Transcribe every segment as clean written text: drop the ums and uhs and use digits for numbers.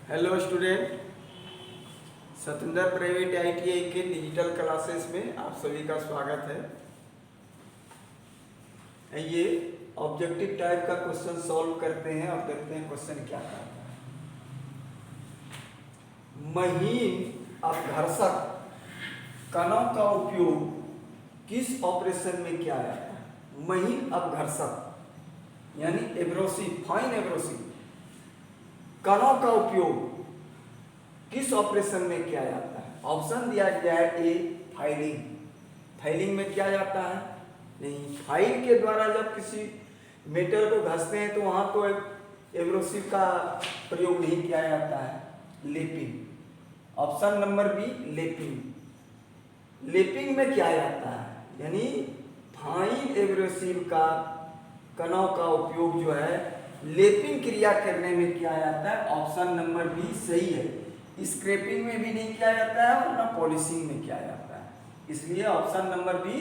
Hello student, Satendra private ITI के digital classes में आप सभी का स्वागत है। ये ऑब्जेक्टिव टाइप का क्वेश्चन सॉल्व करते हैं और देखते हैं क्वेश्चन क्या कहता है। महीन अपघर्षक कणों का उपयोग किस ऑपरेशन में किया जाता है? महीन अपघर्षक यानी एब्रोसिव, फाइन एब्रोसिव कणों का उपयोग किस ऑपरेशन में किया जाता है? ऑप्शन दिया गया है ए फाइलिंग। फाइलिंग में किया जाता है? नहीं। फाइल के द्वारा जब किसी मेटल को घसते हैं तो वहां तो एब्रोसिव का प्रयोग नहीं किया जाता है। Lapping, option number B lapping. Lapping में किया जाता है यानी फाइन एब्रोसिव का कणों का उपयोग जो है लेपिंग क्रिया करने में किया जाता है। ऑप्शन नंबर बी सही है। स्क्रैपिंग में भी नहीं किया जाता है और ना पॉलिशिंग में किया जाता है, इसलिए ऑप्शन नंबर बी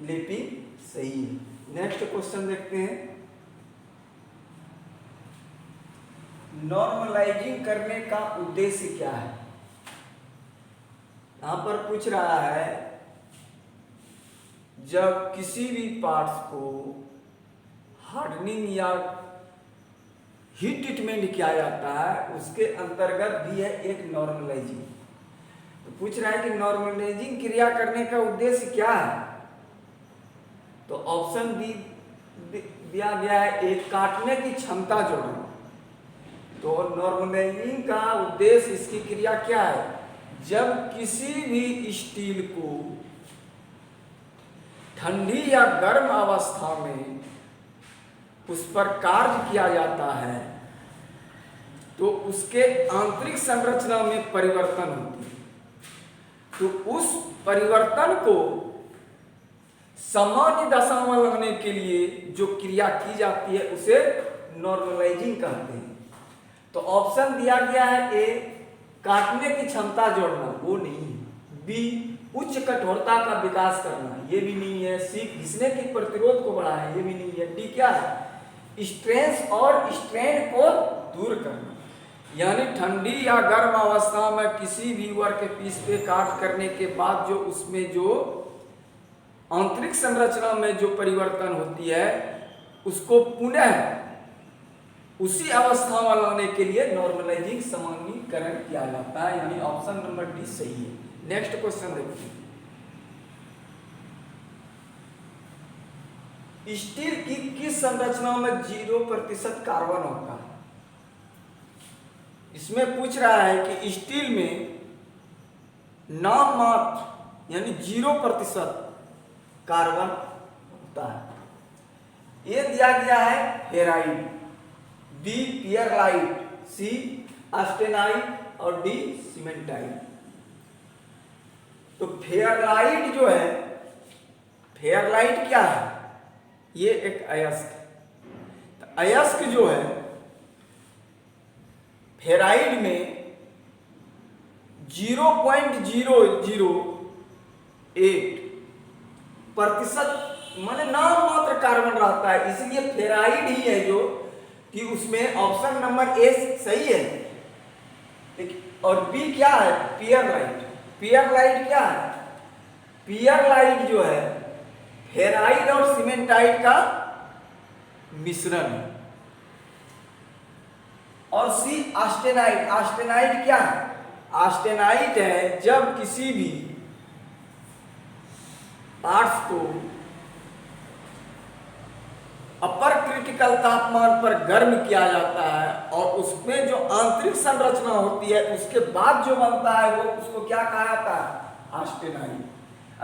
लेपिंग सही है। नेक्स्ट क्वेश्चन देखते हैं। नॉर्मलाइजिंग करने का उद्देश्य क्या है? यहां पर पूछ रहा है जब किसी भी पार्ट्स को हार्डनिंग या हीट ट्रीटमेंट किया जाता है उसके अंतर्गत भी है एक नॉर्मलाइजिंग। तो पूछ रहा है कि नॉर्मलाइजिंग क्रिया करने का उद्देश्य क्या है? तो ऑप्शन बी दिया गया है एक काटने की क्षमता जोड़ना। तो नॉर्मलाइजिंग का उद्देश्य इसकी क्रिया क्या है? जब किसी भी स्टील को ठंडी या गर्म अवस्था में उस पर कार्य किया जाता है तो उसके आंतरिक संरचना में परिवर्तन होती है। तो उस परिवर्तन को सामान्य दशा में लाने के लिए जो क्रिया की जाती है उसे नॉर्मलाइजिंग कहते हैं। तो ऑप्शन दिया गया है ए काटने की क्षमता जोड़ना, वो नहीं है। बी उच्च कठोरता का विकास करना, ये भी नहीं है। सी घिसने की प्रतिरोध को बढ़ाना, ये भी नहीं है। डी क्या है? स्ट्रेस और स्ट्रेन को दूर करना, यानी ठंडी या गर्म अवस्था में किसी भी वर्क पीस पे काट करने के बाद जो उसमें जो आंतरिक संरचना में जो परिवर्तन होती है उसको पुनः उसी अवस्था में लाने के लिए नॉर्मलाइजिंग सामान्यीकरण किया जाता है, यानी ऑप्शन नंबर डी सही है। नेक्स्ट क्वेश्चन देखते हैं। स्टील की किस संरचना में 0% कार्बन होता है? इसमें पूछ रहा है कि स्टील में नाममात्र यानी 0% कार्बन होता है। ये दिया गया है फेराइट, बी पियरलाइट, सी ऑस्टेनाइट और डी सीमेंटाइट। तो फेयरलाइट जो है, फेयरलाइट क्या है? ये एक अयस्क है। तो अयस्क जो है फेराइड में 0.008% माने नाम मात्र कार्बन रहता है, इसलिए फेराइड ही है जो कि उसमें ऑप्शन नंबर ए सही है। और बी क्या है? पियरलाइट। पियरलाइट क्या है? पियरलाइट जो है फेराइड और सीमेंटाइट का मिश्रण है। और सी ऑस्टेनाइट। ऑस्टेनाइट क्या है? ऑस्टेनाइट है जब किसी भी पार्ट्स को अपर क्रिटिकल तापमान पर गर्म किया जाता है और उसमें जो आंतरिक संरचना होती है उसके बाद जो बनता है वो उसको क्या कहा जाता है? ऑस्टेनाइट।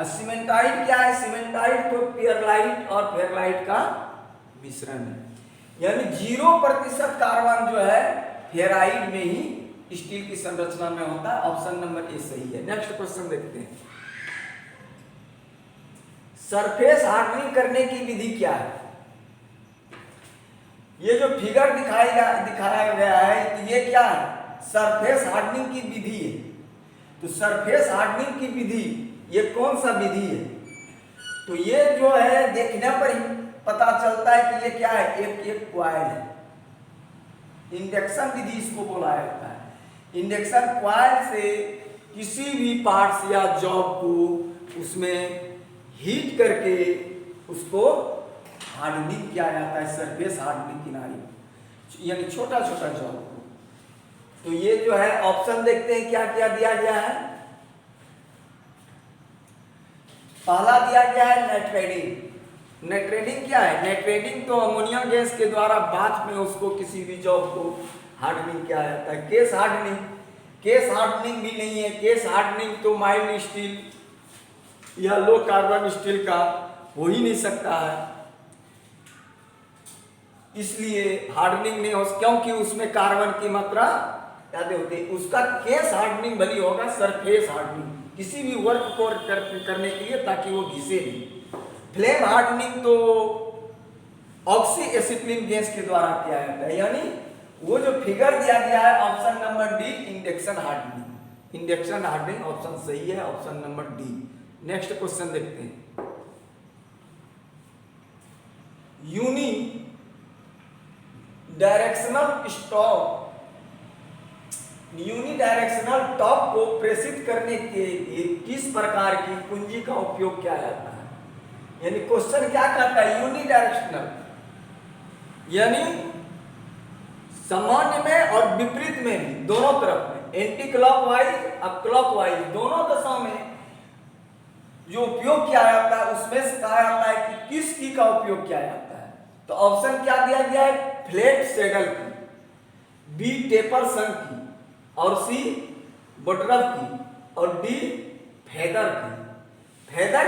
सीमेंटाइट क्या है? सीमेंटाइट तो पियरलाइट और फेयरलाइट का मिश्रण है, यानी 0% कार्बन जो है फेराइड में ही स्टील की संरचना में होता है। ऑप्शन नंबर ए सही है। नेक्स्ट क्वेश्चन देखते हैं। सरफेस हार्डनिंग करने की विधि क्या है? ये जो फिगर दिखाया गया है तो ये क्या है? सरफेस हार्डनिंग की विधि है। तो सरफेस हार्डनिंग की विधि ये कौन सा विधि है? तो ये जो है देखने पर ही पता चलता है कि ये क्या है? एक कॉइल है। इंडक्शन विधि इसको बोला जाता है। इंडक्शन कॉइल से किसी भी पार्ट्स या जॉब को उसमें हीट करके उसको हार्डनिंग किया जाता है, सरफेस हार्डनिंग किनारे, यानी छोटा छोटा जॉब को। तो ये जो है ऑप्शन देखते हैं क्या क्या दिया गया है। पहला दिया गया है नाइट्रेटिंग। नाइट्रेटिंग क्या है? नाइट्रेटिंग तो अमोनिया गैस के द्वारा बाद में उसको किसी भी जॉब को हार्डनिंग किया जाता है। केस हार्डनिंग, केस हार्डनिंग भी नहीं है। केस हार्डनिंग तो माइल्ड स्टील या लो कार्बन स्टील का हो ही नहीं सकता है, इसलिए हार्डनिंग नहीं हो, क्योंकि उसमें कार्बन की मात्रा ज्यादा होती है। उसका केस हार्डनिंग भली होगा सरफेस हार्डनिंग, किसी भी वर्क को करने के लिए, ताकि वो घिसे नहीं। फ्लेम हार्डनिंग तो ऑक्सी एसिटिलीन गैस के द्वारा किया जाता है, यानी वो जो फिगर दिया गया है option number D, induction hardening. Induction hardening option सही है, option number D. Next question देखते हैं। Unidirectional stock, unidirectional top को प्रेषित करने के लिए किस प्रकार की कुंजी का उपयोग किया जाता है? यानी क्वेश्चन क्या कहता है? यूनिडायरेक्शनल यानी सामान्य में और विपरीत में भी, दोनों तरफ में, एंटी क्लॉकवाइज और क्लॉकवाइज दोनों दिशाओं में जो उपयोग किया जाता है, उसमें से कहा जाता है कि किस की का उपयोग किया जाता है। तो ऑप्शन क्या दिया गया है? फ्लैट सैडल की, बी टेपर संक की, और सी बटरफ की, और डी फेदर की। फेदर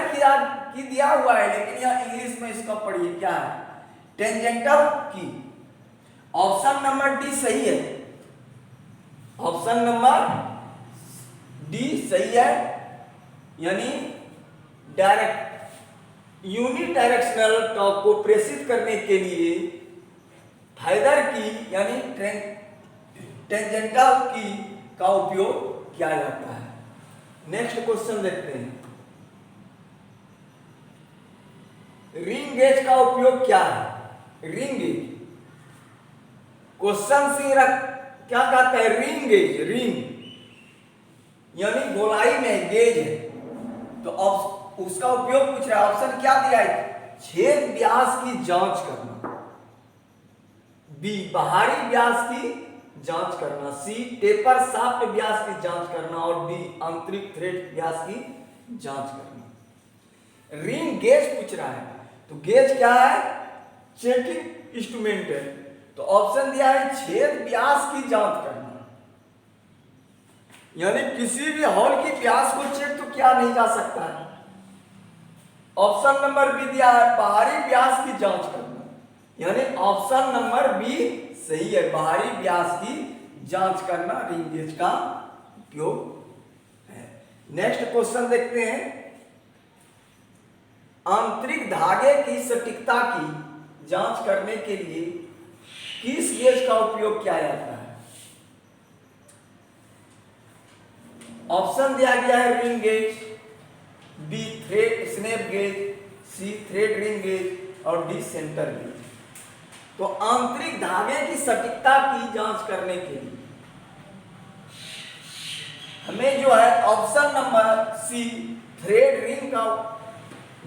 की दिया हुआ है, लेकिन यह इंग्लिश में इसका पढ़िए क्या है? टेंजेंटल की। ऑप्शन नंबर डी सही है, ऑप्शन नंबर डी सही है, यानी डायरेक्ट यूनिडायरेक्शनल टॉर्क को प्रेषित करने के लिए फेदर की यानी टेंजेंटल की का उपयोग किया जाता है। नेक्स्ट क्वेश्चन देखते हैं। रिंग गेज का उपयोग क्या है? रिंग गेज क्वेश्चन से क्या कहता है? रिंग गेज, रिंग यानी गोलाई में गेज है, तो उसका उपयोग पूछ रहा है। ऑप्शन क्या दिया है? छेद व्यास की जांच करना, बी बाहरी व्यास की जांच करना, सी टेपर शाफ्ट व्यास की जांच करना, और डी आंतरिक थ्रेड व्यास की जांच करना। रिंग गेज पूछ रहा है, तो गेज क्या है? चेकिंग इंस्ट्रूमेंट है, तो ऑप्शन दिया है छेद व्यास की जांच करना, यानी किसी भी हॉल की व्यास को चेक तो किया नहीं जा सकता है। ऑप्शन नंबर बी दिया है बाहरी व्यास की जांच करना, यानी ऑप्शन नंबर बी सही है, बाहरी व्यास की जांच करना रिंग गेज का उपयोग है। नेक्स्ट क्वेश्चन देखते हैं। आंतरिक धागे की सटीकता की जांच करने के लिए किस गेज का उपयोग किया जाता है? ऑप्शन दिया गया है ring gauge, B thread snap gauge, C thread ring gauge, और डी सेंटर गेज। तो आंतरिक धागे की सटीकता की जांच करने के लिए हमें जो है option number C thread ring का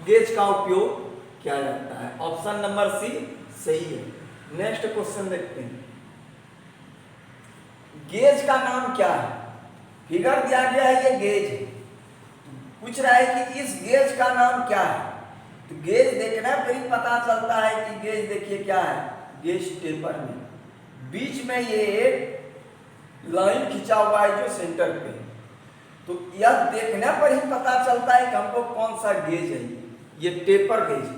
गेज का उपयोग किया जाता है। ऑप्शन नंबर सी सही है। नेक्स्ट क्वेश्चन देखते हैं। गेज का नाम क्या है? फिगर दिया गया है, ये गेज है, पूछ रहा है कि इस गेज का नाम क्या है? तो गेज देखना फिर ही पता चलता है कि गेज देखिए क्या है, गेज टेपर में बीच में ये एक लाइन खिंचा हुआ है जो सेंटर पे है, तो यह देखने पर ही पता चलता है कि हमको कौन सा गेज है। ये टेपर गेज।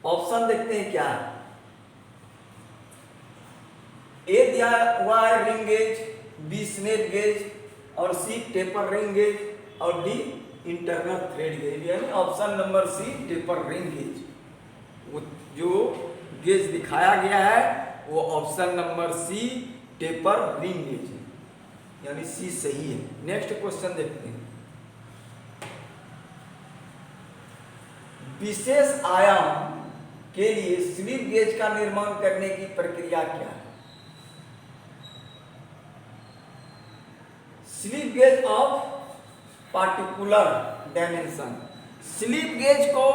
ऑप्शन देखते हैं क्या है। ए दिया हुआ है ring gauge, B snap gauge, और सी टेपर रिंग गेज, और डी इंटरनल थ्रेड गेज, यानी option number C taper ring gauge. वो जो गेज दिखाया गया है वो option number C taper ring gauge है, यानी सी सही है। नेक्स्ट क्वेश्चन देखते हैं। विशेष आयाम के लिए स्लिप गेज का निर्माण करने की प्रक्रिया क्या है? Slip gauge of particular dimension. Slip gauge को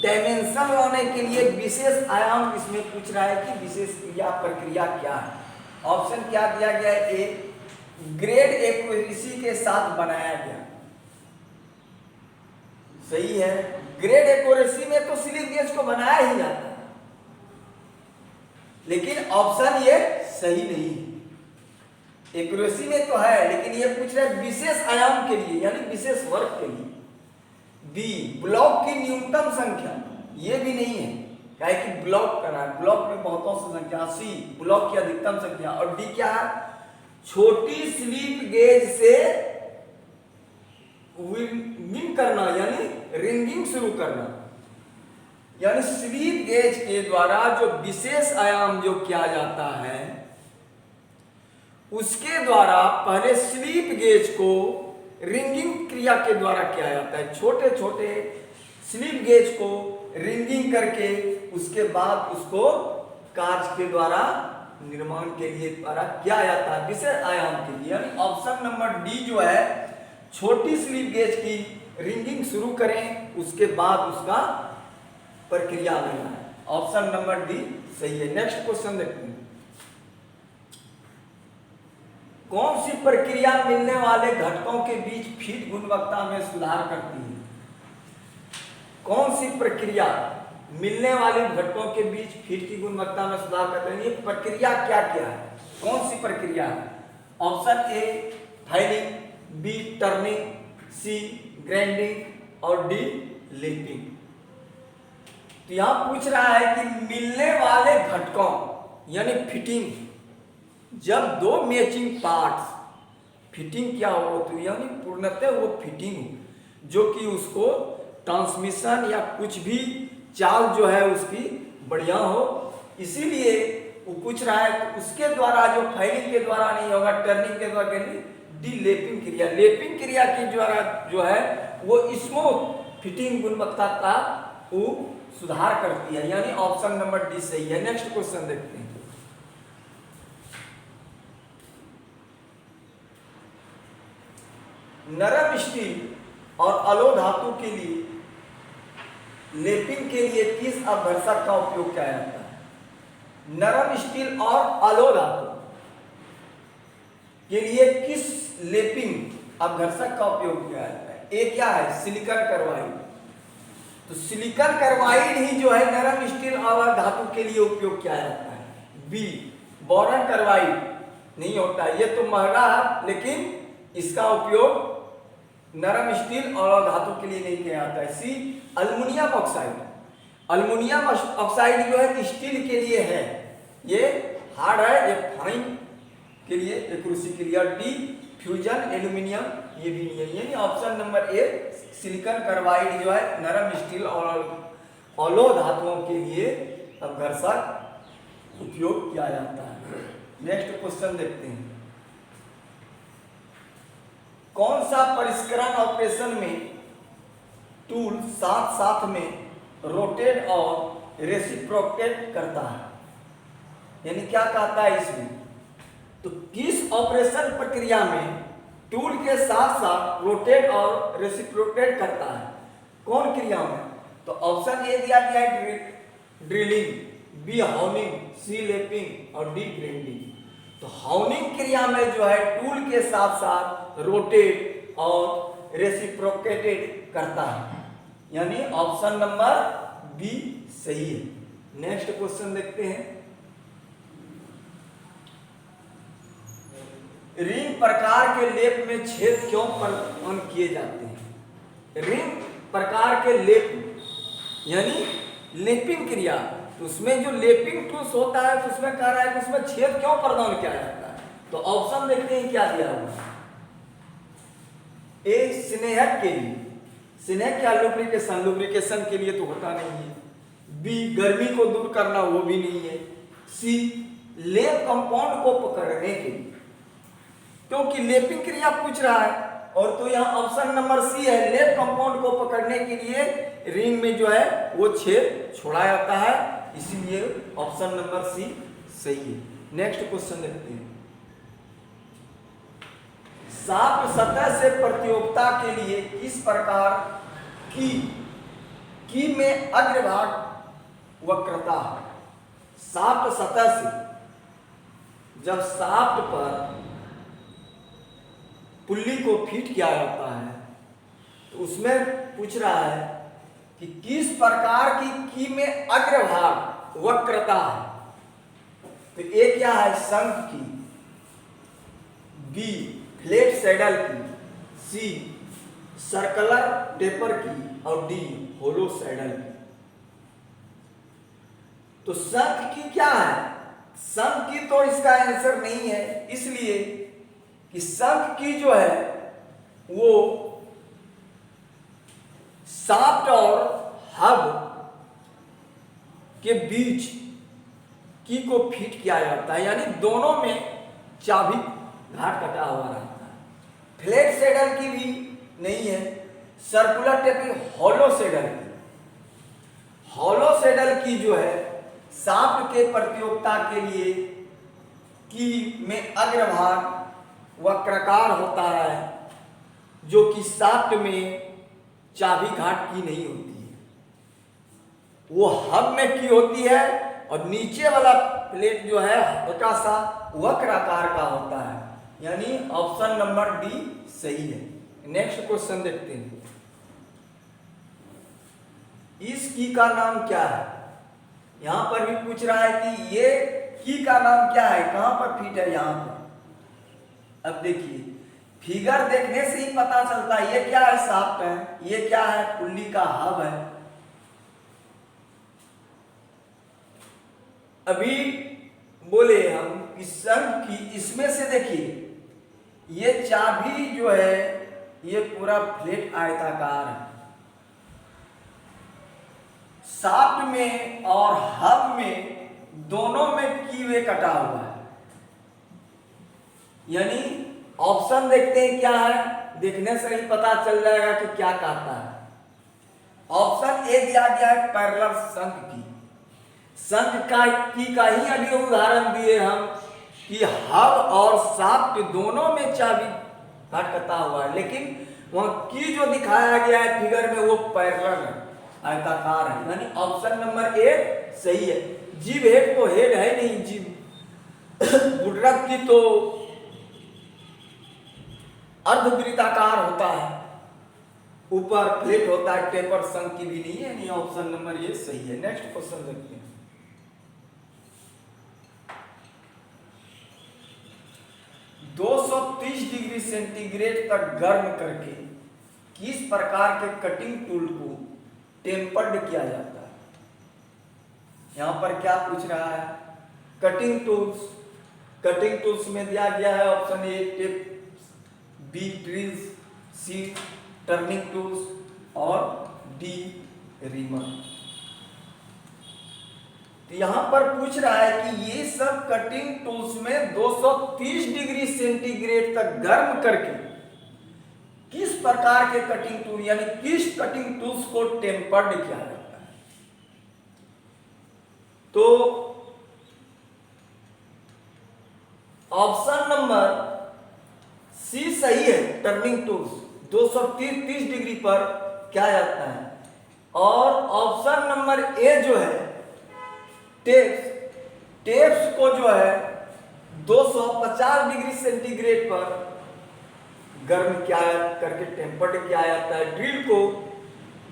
डायमेंशन लाने के लिए विशेष आयाम इसमें पूछ रहा है कि विशेष क्रिया प्रक्रिया क्या है। ऑप्शन क्या दिया गया है? ए, ग्रेड एक्यूरेसी के साथ बनाया गया। सही है, ग्रेड एक्यूरेसी में तो स्लिप गेज को बनाया ही जाता है, लेकिन ऑप्शन ये सही नहीं है। एक्यूरेसी में तो है, लेकिन ये पूछ रहा है विशेष आयाम के लिए, यानी विशेष वर्ग के लिए। बी, ब्लॉक की न्यूनतम संख्या, ये भी नहीं है, क्या है कि ब्लॉक करा है, ब्लॉक में बहुतों से संख्या। सी, ब्लॉक की अधिकतम संख्या। और डी क्या है? छोटी स्लिप गेज से विंग करना, यानी रिंगिंग शुरू करना। यानी स्लिप गेज के द्वारा जो विशेष आयाम जो किया जाता है, उसके द्वारा पहले स्लिप गेज को रिंगिंग क्रिया के द्वारा किया जाता है। छोटे छोटे स्लिप गेज को रिंगिंग करके उसके बाद उसको कांच के द्वारा निर्माण के लिए द्वारा किया जाता है विशेष आयाम के लिए। यानी ऑप्शन नंबर डी जो है, छोटी स्लिप गेज की रिंगिंग शुरू करें उसके बाद उसका प्रक्रिया लेना है। ऑप्शन नंबर डी सही है। नेक्स्ट क्वेश्चन देखते हैं। कौन सी प्रक्रिया मिलने वाले घटकों के बीच फीड गुणवत्ता में सुधार करती है? कौन सी प्रक्रिया मिलने वाले घटकों के बीच फीड की गुणवत्ता में सुधार करती है? ये प्रक्रिया क्या क्या है? कौन सी प्रक्रिया है? Option A filing, B turning, C grinding और डी लिपिंग। तो यहां पूछ रहा है कि मिलने वाले घटकों यानी फिटिंग, जब दो मैचिंग पार्ट्स फिटिंग क्या हो, तो यानी पूर्णतः वो फिटिंग हो जो कि उसको ट्रांसमिशन या कुछ भी चाल जो है उसकी बढ़िया हो, इसीलिए वो पूछ रहा है। तो उसके द्वारा जो फाइलिंग के द्वारा नहीं होगा, टर्निंग के द्वारा नहीं, डी लेपिंग क्रिया, लेपिंग क्रिया के द्वारा जो है वो स्मूथ फिटिंग गुणवत्ता का वो सुधार करती है। यानी ऑप्शन नंबर डी सही है। नेक्स्ट क्वेश्चन देखते हैं। नरम स्टील और अलो धातु के लिए लेपिंग के लिए किस अपघर्षक का उपयोग किया जाता है? नरम स्टील और अलो धातु के लिए किस लेपिंग अपघर्षक का उपयोग किया जाता है? ए क्या है? Silicon carbide. तो सिलिकॉन कार्बाइड ही जो है नरम स्टील और धातु के लिए उपयोग किया जाता है। बी बोरॉन कार्बाइड नहीं होता, ये तो महंगा है, लेकिन इसका उपयोग नरम स्टील और धातु के लिए नहीं किया जाता है। सी अल्युमिनियम ऑक्साइड, अल्युमिनियम ऑक्साइड जो है स्टील के लिए है, ये हार्ड है, ये फाइन के लिए, एक्यूरेसी के लिए। डी फ्यूजन एल्यूमिनियम, ये भी नहीं है। यानी option number A silicon carbide जो है नरम स्टील और अलो धातुओं के लिए अपघर्षक उपयोग किया जाता है। नेक्स्ट क्वेश्चन देखते हैं। कौन सा परिष्करण ऑपरेशन में टूल साथ साथ में रोटेट और रेसिप्रोकेट करता है? यानी क्या कहता है इसमें? तो किस ऑपरेशन प्रक्रिया में टूल के साथ साथ रोटेट और रेसिप्रोकेट करता है? कौन क्रिया में? तो ऑप्शन ए दिया गया है ड्रिलिंग, बी हाउनिंग, सी लेपिंग और डी ग्राइंडिंग। तो हाउनिंग क्रिया में जो है टूल के साथ साथ रोटेट और रेसिप्रोकेटेड करता है। यानी ऑप्शन नंबर बी सही है। नेक्स्ट क्वेश्चन देखते हैं। रिंग प्रकार के लेप में छेद क्यों प्रदान किए जाते हैं? रिंग प्रकार के लेप यानी लेपिंग क्रिया, तो उसमें जो लेपिंग टूल्स होता है तो उसमें कह रहा है कि उसमें छेद क्यों प्रदान किया जाता है? तो ऑप्शन देखते हैं क्या दिया हुआ। ए स्नेहक के लिए, स्नेहक क्या? लुब्रिकेशन, लुब्रिकेशन के लिए तो होता नहीं है। बी गर्मी को दूर करना, वो भी नहीं है। सी लेप कंपाउंड को पकड़ने के लिए, क्योंकि लेपिंग क्रिया पूछ रहा है, और तो यहाँ ऑप्शन नंबर सी है, लेप कंपाउंड को पकड़ने के लिए रिंग में जो है वो छेद छोड़ा जाता है, इसीलिए ऑप्शन नंबर सी सही है। नेक्स्ट क्वेश्चन देखते हैं। साफ्ट सतह से प्रतियोगिता के लिए किस प्रकार की में अग्रभाग वक्रता है। साफ्ट सतह से जब साफ्ट पर पुल्ली को फिट किया जाता है तो उसमें पूछ रहा है कि किस प्रकार की में अग्रभाग वक्रता है। तो ए क्या है, शंख की, बी फ्लैट सैडल की, सी सर्कुलर टेपर की और डी होलो सैडल की। तो शंख की क्या है, शंख की तो इसका आंसर नहीं है, इसलिए कि शंख की जो है वो शाफ्ट और हब के बीच की को फिट किया जाता है, यानी दोनों में चाबी घाट कटा हुआ रहता है। फ्लैट सैडल की भी नहीं है, सर्कुलर टेप की, हॉलो सैडल की। हॉलो सैडल की जो है शाफ्ट के प्रतियोगिता के लिए की में अग्रभाग वक्राकार होता है, जो कि शाफ्ट में चाबी घाट की नहीं होती है, वो हब में की होती है और नीचे वाला प्लेट जो है हल्का सा वक्राकार का होता है, यानी ऑप्शन नंबर डी सही है। नेक्स्ट क्वेश्चन देखते हैं। इस की का नाम क्या है। यहां पर भी पूछ रहा है कि ये की का नाम क्या है, कहां पर फिट है यहां पर। अब देखिए फिगर देखने से ही पता चलता है, ये क्या है, शाफ्ट है, ये क्या है, पुल्ली का हब है। अभी बोले हम कि शंख की, इसमें से देखिए ये चाबी जो है ये पूरा फ्लैट आयताकार है, शाफ्ट में और हब में दोनों में की वे कटा हुआ है, यानी ऑप्शन देखते हैं क्या है, देखने से ही पता चल जाएगा कि क्या कहता है। ऑप्शन ए दिया गया है पैरेलल शंख की। शंख का ही अभी उदाहरण दिए हम कि हब और शाफ्ट दोनों में चाबी घाट कटा हुआ है, लेकिन वहां की जो दिखाया गया है फिगर में वो पैरेलल है, आयताकार है, यानी ऑप्शन नंबर ए सही है। जीभ हेड तो हेड है नहीं, जीभ बुड्रक की तो अर्धवृत्ताकार होता है, ऊपर प्लेट होता है, टेपर शंख की भी नहीं है, यानी ऑप्शन नंबर ये सही है। नेक्स्ट क्वेश्चन देखते हैं। दो 230 डिग्री सेंटीग्रेड तक गर्म करके किस प्रकार के कटिंग टूल को टेम्पर्ड किया जाता है। यहां पर क्या पूछ रहा है, कटिंग टूल्स। कटिंग टूल्स में दिया गया है option A tap, B drills, C turning tools और डी रीमर। तो यहां पर पूछ रहा है कि ये सब कटिंग टूल्स में 230 डिग्री सेंटीग्रेड तक गर्म करके किस प्रकार के कटिंग टूल, यानी किस कटिंग टूल्स को टेम्पर्ड किया जाता है। तो ऑप्शन नंबर सी सही है, टर्निंग टूल्स 230 डिग्री पर क्या जाता है। और ऑप्शन नंबर ए जो है टेप्स को जो है 250 डिग्री सेंटीग्रेड पर गर्म किया करके टेम्पर्ड किया जाता है। ड्रिल को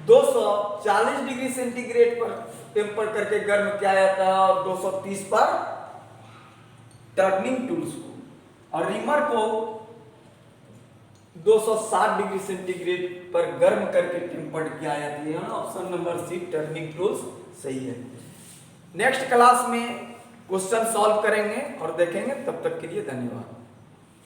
240 डिग्री सेंटीग्रेड पर टेम्पर करके गर्म किया जाता है और 230 पर टर्निंग टूल्स को, और रीमर को 260 डिग्री सेंटीग्रेड पर गर्म करके टेम्पर्ड किया जाती है। Option number C turning tools सही है। नेक्स्ट क्लास में क्वेश्चन सॉल्व करेंगे और देखेंगे, तब तक के लिए धन्यवाद।